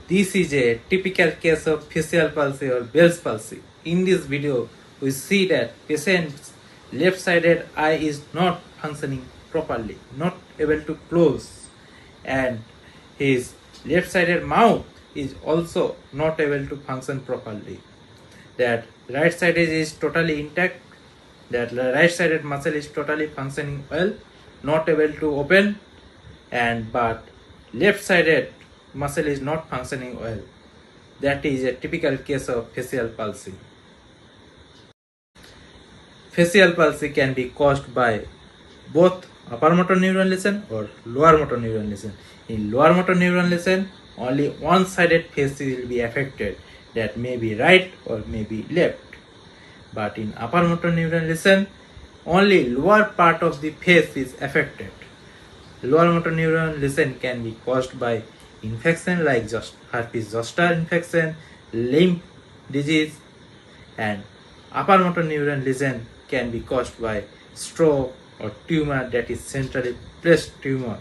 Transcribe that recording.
This is a typical case of facial palsy or Bell's palsy. In this video, we see that patient's left-sided eye is not functioning properly, not able to close, and his left-sided mouth is also not able to function properly. That right side is totally intact, that right-sided muscle is totally functioning well, not able to open, and but left-sided muscle is not functioning well. That is a typical case of facial palsy. Facial palsy can be caused by both upper motor neuron lesion or lower motor neuron lesion. In lower motor neuron lesion, only one-sided face will be affected, that may be right or may be left. But in upper motor neuron lesion, only lower part of the face is affected. Lower motor neuron lesion can be caused by infection like herpes zoster infection, lymph disease, and upper motor neuron lesion can be caused by stroke or tumor, that is centrally placed tumor.